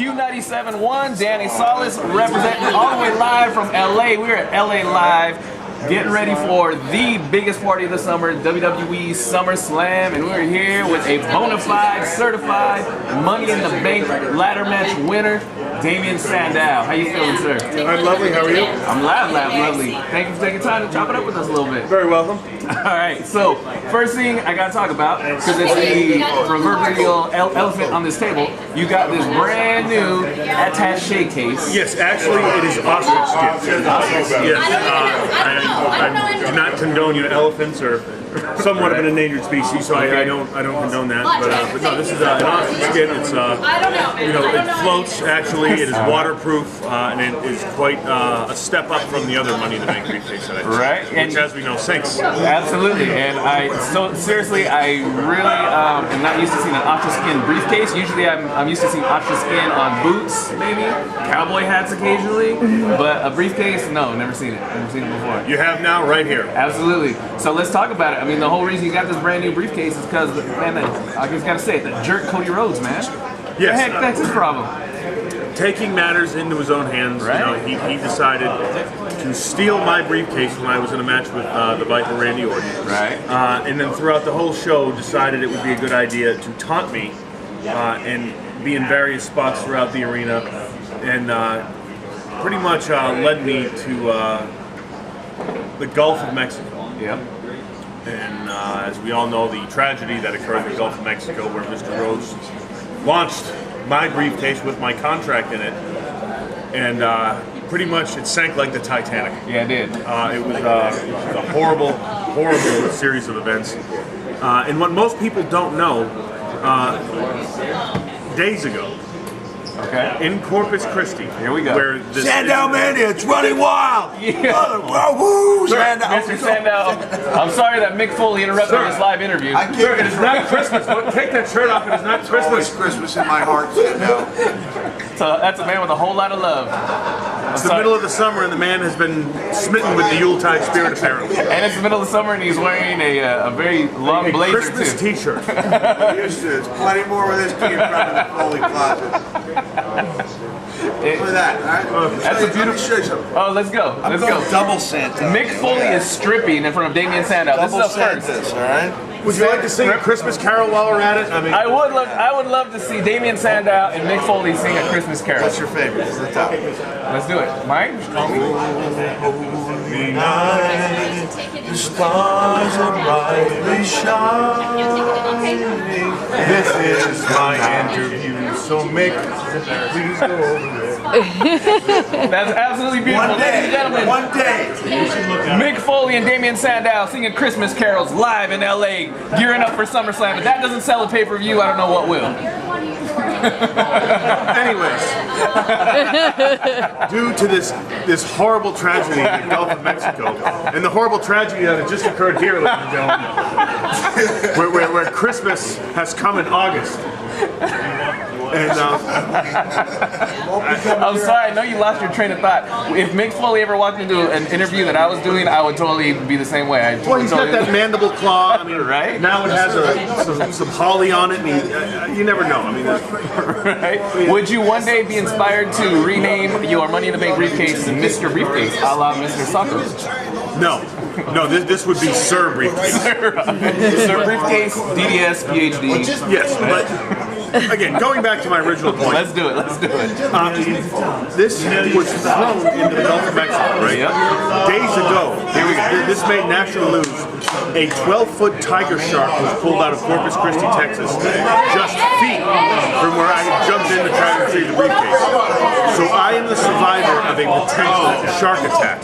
Feud 97-1, Danny Salas representing all the way live from LA. We're at LA Live, getting ready for the biggest party of the summer, WWE SummerSlam, and we're here with a bona fide, certified, Money in the Bank ladder match winner, Damien Sandow. How you feeling, sir? I'm lovely. How are you? I'm lovely. Thank you for taking time to chop it up with us a little bit. Very welcome. All right, so first thing I gotta talk about, because it's the proverbial elephant on this table, you got this brand new attaché case. Yes, actually, it is ostrich skin. Yes, I do not condone elephants or somewhat of an endangered species, so I don't condone that. But no, this is an ostrich skin. It's it floats. Actually, it is waterproof, and it is quite a step up from the other Money in the Bank briefcase that I just which, as we know, sinks. Absolutely, and seriously, I really am not used to seeing an ostrich skin briefcase. Usually, I'm used to seeing ostrich skin on boots, maybe cowboy hats occasionally, but a briefcase, no, never seen it. Never seen it before. You have now, right here. Absolutely. So let's talk about it. I mean, the whole reason you got this brand new briefcase is because, man, I just gotta say it, that jerk Cody Rhodes, man. Yes. Heck, that's his problem. Taking matters into his own hands, right. He decided to steal my briefcase when I was in a match with the Viper Randy Orton. Right. And then throughout the whole show, decided it would be a good idea to taunt me and be in various spots throughout the arena, and pretty much led me to the Gulf of Mexico. Yep. And as we all know, the tragedy that occurred in the Gulf of Mexico, where Mr. Rhodes launched my briefcase with my contract in it, and pretty much it sank like the Titanic. Yeah, it did. It was a horrible, horrible series of events. And what most people don't know, days ago, in Corpus Christi, here we go. Where this Sandow Mania, it's running wild! Yeah. Woo, Sandow. Mr. Sandow, I'm sorry that Mick Foley interrupted this live interview. Sir, it is not Christmas. Take that shirt off. It is not Christmas. It's Christmas in my heart, Sandow. So that's a man with a whole lot of love. It's the middle of the summer, and the man has been smitten with the Yuletide spirit, apparently. And it's the middle of the summer, and he's wearing a very long blazer, Christmas too. T-shirt. There's plenty more where this came from in the Foley closet. Look at that, all right? That's a beautiful. Let me show you something. Oh, let's go. Let's go. Double Santa. Mick Foley is stripping in front of Damien Sandow. This is the first. Santas, all right? Would you like to sing a Christmas carol while we're at it? I mean, I would love to see Damien Sandow and Mick Foley sing a Christmas carol. What's your favorite? It's the top. Let's do it. Mine? Holy night, the stars are brightly shining. This is my interview, so Mick, please go over there. That's absolutely beautiful, ladies and gentlemen. One day. Mick Foley and Damien Sandow singing Christmas carols live in LA, gearing up for SummerSlam. If that doesn't sell a pay-per-view, I don't know what will. anyways, due to this horrible tragedy in the Gulf of Mexico, and the horrible tragedy that had just occurred here, ladies and gentlemen, where Christmas has come in August. And I'm sorry, I know you lost your train of thought. If Mick Foley ever walked into an interview that I was doing, I would totally be the same way. Well, he's got that mandible claw. I mean, right? Now it has some holly on it. I mean, you never know. I mean, right? Would you one day be inspired to rename your Money in the Bank briefcase to Mr. Briefcase, a la Mr. Sacco? No. This would be Sir Briefcase. Sir Briefcase, DDS, PhD. Yes, but again, going back to my original point. Let's do it. This was thrown into the Gulf of Mexico, right? Yep. Days ago, this made national news. A 12-foot tiger shark was pulled out of Corpus Christi, Texas, just feet from where I jumped in to try to retrieve the briefcase. So I am the survivor of a potential shark attack.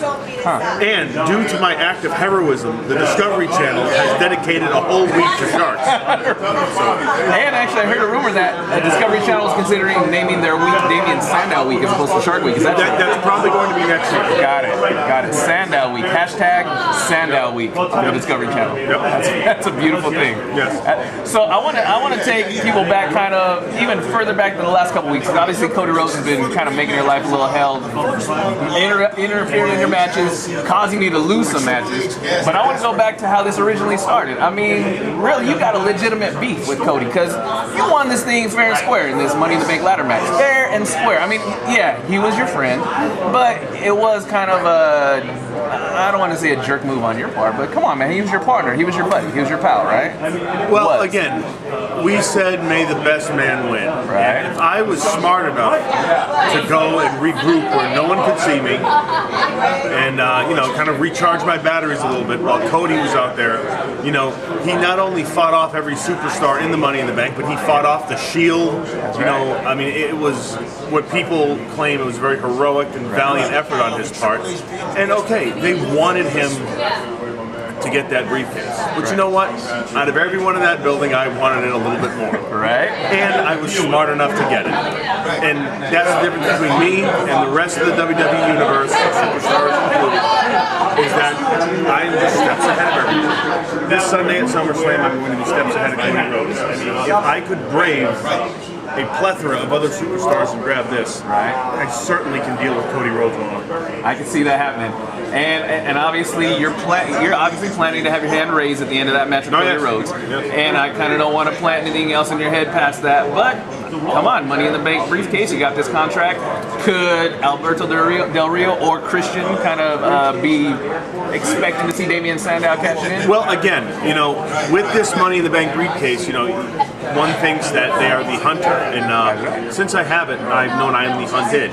And due to my act of heroism, the Discovery Channel has dedicated a whole week to sharks. And actually, I heard a rumor that Discovery Channel is considering naming their week Damien Sandow Week as opposed to Shark Week. Is that true? That's probably going to be next week. Got it. Sandow Week. Hashtag Sandow week on the Discovery Channel. That's a beautiful thing. Yes. So I want to take people back kind of even further back than the last couple weeks. Obviously, Cody Rhodes has been kind of making your life a little hell, interfering in your matches, causing you to lose some matches. But I want to go back to how this originally started. I mean, really, you got a legitimate beef with Cody because you won this thing fair and square in this Money in the Bank ladder match. Fair and square. I mean, yeah, he was your friend, but it was kind of I don't want to say a jerk move on your part, but come on, man, he was your partner, he was your buddy, he was your pal, right? Well, again, we said may the best man win. Right. If I was smart enough to go and regroup where no one could see me and, kind of recharge my batteries a little bit while Cody was out there, he not only fought off every superstar in the Money in the Bank, but he fought off the Shield. I mean, it was what people claim it was a very heroic and valiant effort on his part. And okay, they wanted him to get that briefcase. But you know what? Out of everyone in that building, I wanted it a little bit more. Right. And I was smart enough to get it. And that's the difference between me and the rest of the WWE Universe, superstars included, is that I'm just steps ahead of everyone. This Sunday at SummerSlam, I'm going to be steps ahead of Cody Rhodes. I mean, if I could brave a plethora of other superstars and grab this, I certainly can deal with Cody Rhodes alone. I can see that happening. And obviously you're obviously planning to have your hand raised at the end of that match with Cody Rhodes. And I kind of don't want to plant anything else in your head past that, but come on, Money in the Bank briefcase, you got this contract. Could Alberto Del Rio or Christian kind of be expecting to see Damien Sandow cash it in? Well, again, with this Money in the Bank briefcase, one thinks that they are the hunter, and since I have it, I've known I am the hunted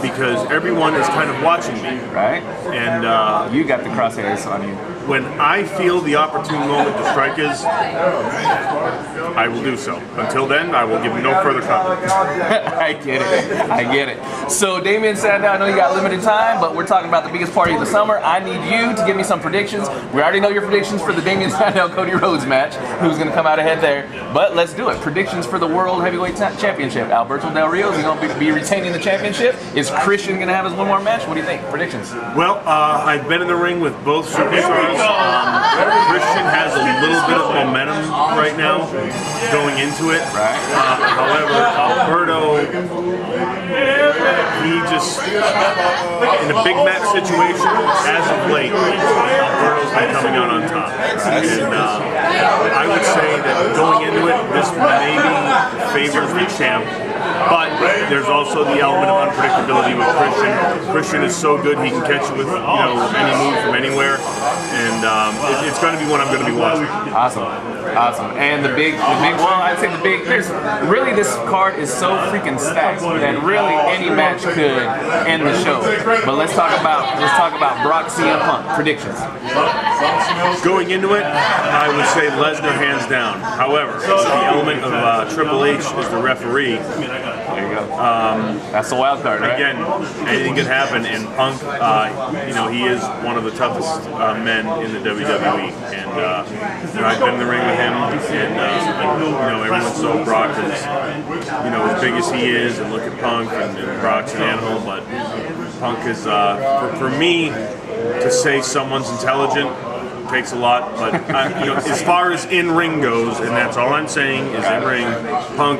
because everyone is kind of watching me. Right. And you got the crosshairs on you. When I feel the opportune moment to strike is, I will do so. Until then, I will give no further comment. I get it. So, Damien Sandow, I know you got limited time, but we're talking about the biggest party of the summer. I need you to give me some predictions. We already know your predictions for the Damien Sandow-Cody Rhodes match, who's going to come out ahead there. But let's do it. Predictions for the World Heavyweight Championship. Alberto Del Rio, is he going to be retaining the championship? Is Christian going to have his one more match? What do you think? Predictions? Well, I've been in the ring with both superstars. Christian has a little bit of momentum right now going into it. Right. However, Alberto, he just, in a big match situation, as of late, Alberto's been coming out on top. And I would say that going into it, this maybe favors the champ. But there's also the element of unpredictability with Christian. Christian is so good he can catch you with any move from anywhere, and it's going to be one I'm going to be watching. Awesome. And the big. Well, I'd say the big. There's really this card is so freaking stacked that really any match could end the show. But let's talk about Brock CM Punk predictions. Going into it, I would say Lesnar hands down. However, the element of Triple H as the referee. There you go. That's the wild card, right? Again, anything could happen, and Punk, he is one of the toughest men in the WWE, and I've been in the ring with him, and everyone's so Brock is, as big as he is, and look at Punk, and Brock's an animal, but Punk is, for me, to say someone's intelligent takes a lot, but as far as in-ring goes, and that's all I'm saying is in-ring, Punk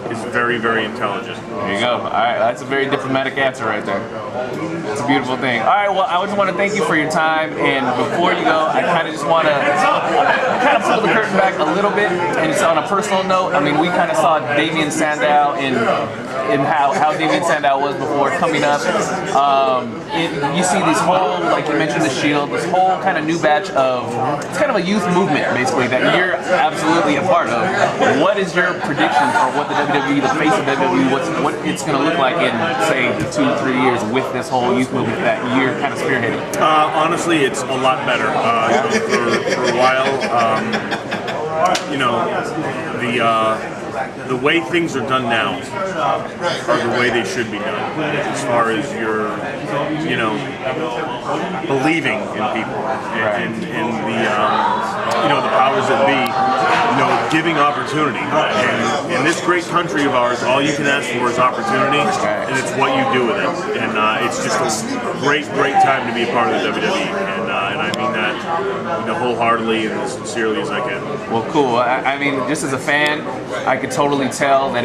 is very, very intelligent. There you go. All right, that's a very diplomatic answer right there. It's a beautiful thing. All right, well, I just want to thank you for your time, and before you go, I kind of just want to pull the curtain back a little bit, and just on a personal note, I mean, we kind of saw Damien Sandow in how Damien Sandow was before coming up. You see this whole, like you mentioned, the Shield, this whole kind of new batch of, it's kind of a youth movement, basically, that you're absolutely a part of. What is your prediction for what the WWE, the face of WWE, what it's going to look like in, say, 2-3 years with this whole youth movement that you're kind of spearheading? Honestly, it's a lot better. For a while, the way things are done now are the way they should be done, as far as your, believing in people and the powers that be, giving opportunity. And in this great country of ours, all you can ask for is opportunity, and it's what you do with it. And it's just a great, great time to be a part of the WWE. And and I mean that wholeheartedly and as sincerely as I can. Well, cool. I mean, just as a fan, I could totally tell that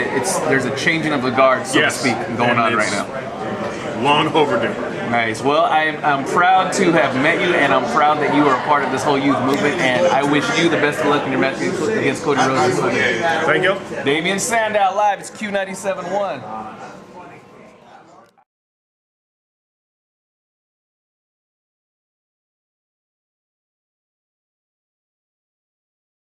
there's a changing of the guard, so to speak, going on right now. Long overdue. Nice. Well, I'm proud to have met you, and I'm proud that you are a part of this whole youth movement, and I wish you the best of luck in your match against Cody Rhodes this Sunday. Thank you. Damien Sandow live. It's Q97.1.